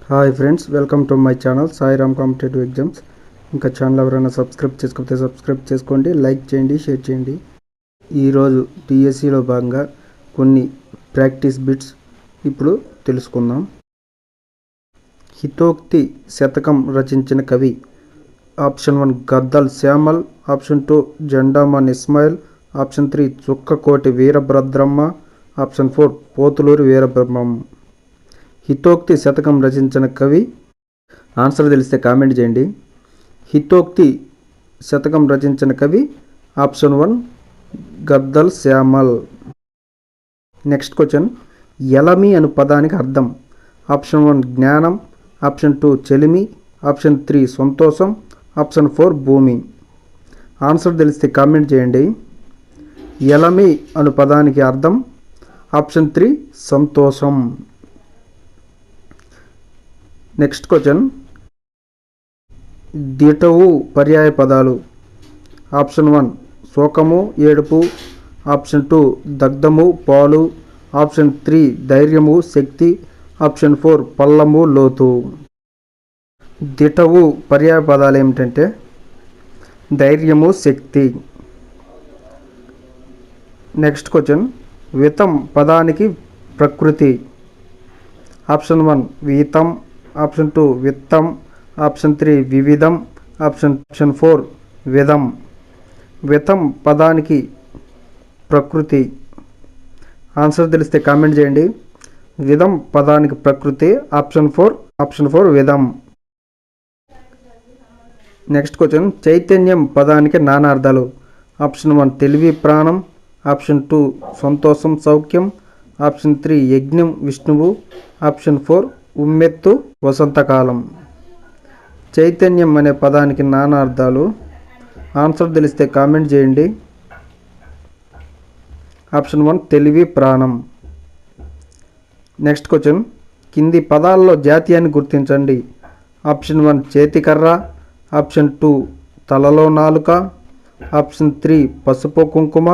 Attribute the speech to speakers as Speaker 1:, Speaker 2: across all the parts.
Speaker 1: Hi friends, welcome to my channel Sairam competitive exams. ఇంకా channel ఎవరైనా subscribe చేసుకోకపోతే subscribe చేసుకోండి, లైక్ చేయండి, షేర్ చేయండి. ఈరోజు డిఎస్సిలో భాగంగా కొన్ని ప్రాక్టీస్ బిట్స్ ఇప్పుడు తెలుసుకుందాం. హితోక్తి శతకం రచించిన కవి. Option 1 Gaddal Shyamal, option 2 Jendaman Ismail, option 3 Chukkakoti Veerabhadramma, option 4 Pothuluri Veerabrahmam. హితోక్తి శతకం రచించిన కవి. ఆన్సర్ తెలిస్తే కామెంట్ చేయండి. హితోక్తి శతకం రచించిన కవి option 1 Gaddal Shyamal. Next question. ఎలమి అను పదానికి అర్థం. ఆప్షన్ 1 జ్ఞానం, ఆప్షన్ 2 చెలిమి, ఆప్షన్ 3 సంతోషం, ఆప్షన్ 4 భూమి. ఆన్సర్ తెలిస్తే కామెంట్ చేయండి. ఎలమి అను పదానికి అర్థం ఆప్షన్ 3 సంతోషం. Next question. దిటవు పర్యాయ పదాలు. ఆప్షన్ 1 శోకము ఏడుపు, ఆప్షన్ 2 దగ్ధము పాలు, ఆప్షన్ 3 ధైర్యము శక్తి, ఆప్షన్ 4 పల్లము లోతు. దిటవు పర్యాయ పదాలు ఏమిటంటే ధైర్యము శక్తి. Next question. వితం పదానికి ప్రకృతి. ఆప్షన్ 1 వీతం, ఆప్షన్ 2 విత్తం, ఆప్షన్ 3 వివిధం, ఆప్షన్ 4 విధం. వితం పదానికి ప్రకృతి. ఆన్సర్ తెలిస్తే కామెంట్ చేయండి. విధం పదానికి ప్రకృతి ఆప్షన్ 4 విధం. Next question. చైతన్యం పదానికి నానార్థాలు. ఆప్షన్ 1 తెలివి ప్రాణం, ఆప్షన్ 2 సంతోషం సౌఖ్యం, ఆప్షన్ 3 యజ్ఞం విష్ణువు, ఆప్షన్ 4 ఉమ్మెత్తు వసంతకాలం. చైతన్యం అనే పదానికి నానార్థాలు. ఆన్సర్ తెలిస్తే కామెంట్ చేయండి. ఆప్షన్ 1 తెలివి ప్రాణం. Next question. కింది పదాల్లో జాతీయాన్ని గుర్తించండి. ఆప్షన్ 1 చేతికర్ర, ఆప్షన్ 2 తలలో నాలుక, ఆప్షన్ 3 పసుపు కుంకుమ,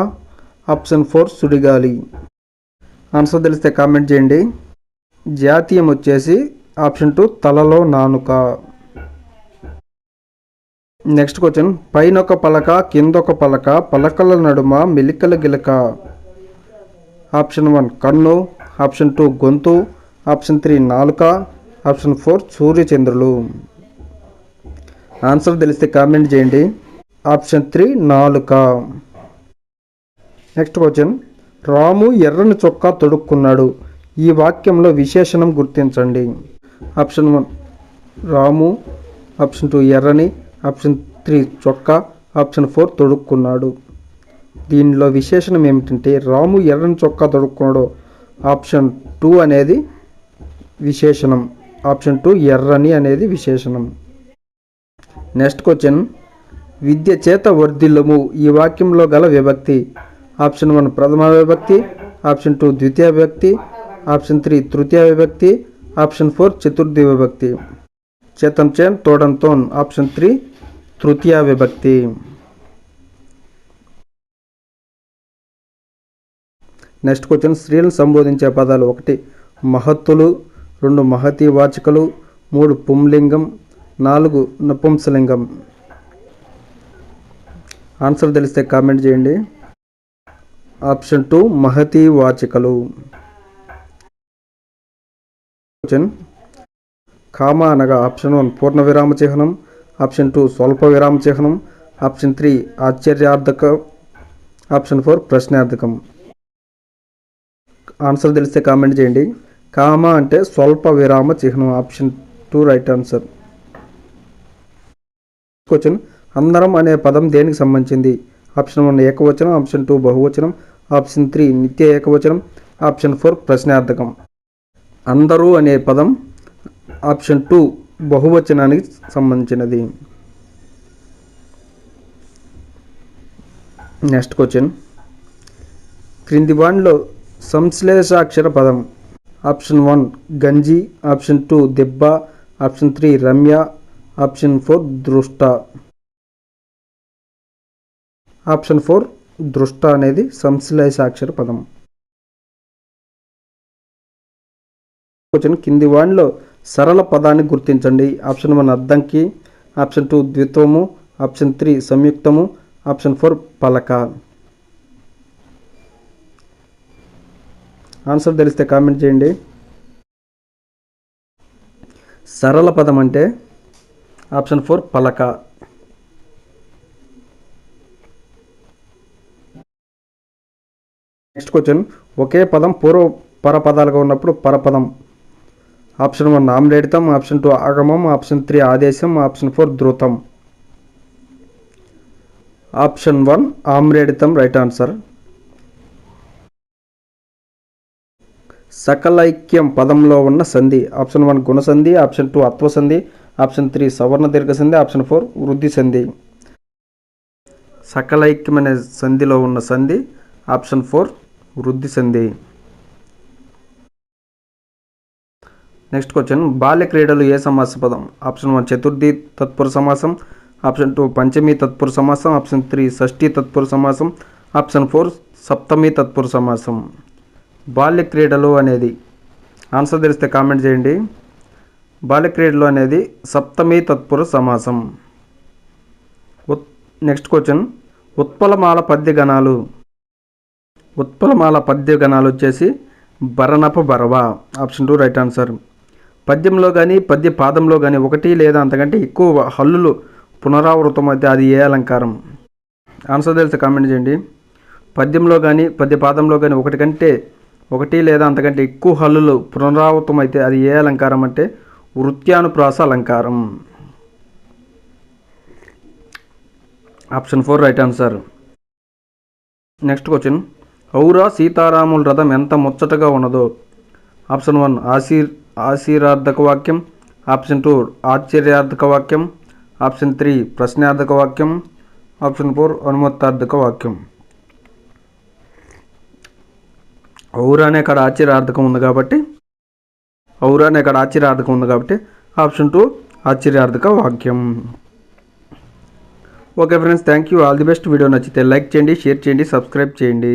Speaker 1: ఆప్షన్ 4 సుడిగాలి. ఆన్సర్ తెలిస్తే కామెంట్ చేయండి. జాతీయం వచ్చేసి ఆప్షన్ 2 తలలో నానుక. Next question. పైనొక పలక కిందొక పలక పలకల నడుమ మెలికల గిలక. ఆప్షన్ 1 కన్ను, ఆప్షన్ 2 గొంతు, ఆప్షన్ 3 నాలుక, ఆప్షన్ 4 సూర్యచంద్రులు. ఆన్సర్ తెలిస్తే కామెంట్ చేయండి. ఆప్షన్ 3 నాలుక. Next question. రాము ఎర్రని చొక్కా తొడుక్కున్నాడు. ఈ వాక్యంలో విశేషణం గుర్తించండి. ఆప్షన్ 1 రాము, ఆప్షన్ 2 ఎర్రని, ఆప్షన్ 3 చొక్కా, ఆప్షన్ 4 తొడుక్కున్నాడు. దీనిలో విశేషణం ఏమిటంటే రాము ఎర్రని చొక్కా తొడుక్కున్నాడు. ఆప్షన్ 2 అనేది విశేషణం, ఆప్షన్ 2 ఎర్రని అనేది విశేషణం. Next question. విద్య చేత వర్ధిల్లుము ఈ వాక్యంలో గల విభక్తి. ఆప్షన్ 1 ప్రథమ విభక్తి, ఆప్షన్ 2 ద్వితీయ విభక్తి, ఆప్షన్ 3 తృతీయ విభక్తి, ఆప్షన్ 4 చతుర్థి విభక్తి. చేతం చేన్ తోడం తోన్. ఆప్షన్ 3 తృతీయ విభక్తి. Next question. స్త్రీలను సంబోధించే పదాలు. 1 మహత్తులు, 2 మహతీ వాచకులు, 3 పుంలింగం, 4 నపుంసలింగం. ఆన్సర్ తెలిస్తే కామెంట్ చేయండి. ఆప్షన్ 2 మహతీ వాచకులు. క్వశ్చన్. కామ అనగా ఆప్షన్ 1 పూర్ణ విరామ చిహ్నం, ఆప్షన్ 2 స్వల్ప విరామ చిహ్నం, ఆప్షన్ 3 ఆశ్చర్యార్థకం, ఆప్షన్ 4 ప్రశ్నార్థకం. ఆన్సర్ తెలిస్తే కామెంట్ చేయండి. కామ అంటే స్వల్ప విరామ చిహ్నం, ఆప్షన్ 2 రైట్ ఆన్సర్. క్వశ్చన్. అందరం అనే పదం దేనికి సంబంధించింది. ఆప్షన్ 1 ఏకవచనం, ఆప్షన్ 2 బహువచనం, ఆప్షన్ 3 నిత్య ఏకవచనం, ఆప్షన్ 4 ప్రశ్నార్థకం. అందరూ అనే పదం ఆప్షన్ 2 బహువచనానికి సంబంధించినది. Next question. క్రింది వాటిలో సంశ్లేషాక్షర పదం. ఆప్షన్ 1 గంజి, ఆప్షన్ 2 దెబ్బ, ఆప్షన్ 3 రమ్య, ఆప్షన్ 4 దృష్ట. ఆప్షన్ 4 దృష్ట అనేది సంశ్లేషాక్షర పదం. క్వశ్చన్. కింది వాటిలో సరళ పదాన్ని గుర్తించండి. ఆప్షన్ 1 అద్దంకి, ఆప్షన్ 2 ద్విత్వము, ఆప్షన్ 3 సంయుక్తము, ఆప్షన్ 4 పలక. ఆన్సర్ తెలిస్తే కామెంట్ చేయండి. సరళ పదం అంటే ఆప్షన్ 4 పలక. నెక్స్ట్ క్వశ్చన్, ఒకే పదం పూర్వ పరపదాలుగా ఉన్నప్పుడు పరపదం. ఆప్షన్ 1 ఆమ్రేడితం, ఆప్షన్ 2 ఆగమం, ఆప్షన్ 3 ఆదేశం, ఆప్షన్ 4 ధృతం. ఆప్షన్ 1 ఆమ్రేడితం రైట్ ఆన్సర్. సకలైక్యం పదంలో ఉన్న సంధి. ఆప్షన్ 1 గుణసంధి, ఆప్షన్ 2 అత్వసంధి, ఆప్షన్ 3 సవర్ణ దీర్ఘ సంధి, ఆప్షన్ 4 వృద్ధి సంధి. సకలైక్యం అనే సంధిలో ఉన్న సంధి ఆప్షన్ 4 వృద్ధి సంధి. నెక్స్ట్ క్వశ్చన్, బాల్య క్రీడలు ఏ సమాస పదం. ఆప్షన్ 1 చతుర్థి తత్పురుష సమాసం, ఆప్షన్ 2 పంచమి తత్పురుష సమాసం, ఆప్షన్ 3 షష్ఠి తత్పురుష సమాసం, ఆప్షన్ 4 సప్తమి తత్పురుష సమాసం. బాల్య క్రీడలు అనేది ఆన్సర్ తెలిస్తే కామెంట్ చేయండి. బాల్య క్రీడలు అనేది సప్తమి తత్పురుష సమాసం. నెక్స్ట్ క్వశ్చన్, ఉత్పలమాల పద్య గణాలు. ఉత్పలమాల పద్య గణాలు వచ్చేసి భరణప భరవ. Option 2 right answer. పద్యంలో కానీ పద్య పాదంలో కానీ ఒకటి లేదా అంతకంటే ఎక్కువ హల్లులు పునరావృతం అయితే అది ఏ అలంకారం. ఆన్సర్ తెలిస్తే కామెంట్ చేయండి. పద్యంలో కానీ పద్య పాదంలో కానీ ఒకటి లేదా అంతకంటే ఎక్కువ హల్లులు పునరావృతం అయితే అది ఏ అలంకారం అంటే వృత్యానుప్రాస అలంకారం. Option 4 right answer. Next question, ఔరా సీతారాముల రథం ఎంత ముచ్చటగా ఉన్నదో. ఆప్షన్ 1 ఆశీరార్థక వాక్యం, ఆప్షన్ 2 ఆశ్చర్యార్థక వాక్యం, ఆప్షన్ 3 ప్రశ్నార్థక వాక్యం, ఆప్షన్ 4 అనుమతార్థక వాక్యం. ఔరా అనే కాడ ఆశ్చర్యార్థకం ఉంది కాబట్టి ఆప్షన్ 2 ఆశ్చర్యార్థక వాక్యం. Okay friends, thank you, all the best. Video నచ్చితే లైక్ చేయండి, షేర్ చేయండి, సబ్స్క్రైబ్ చేయండి.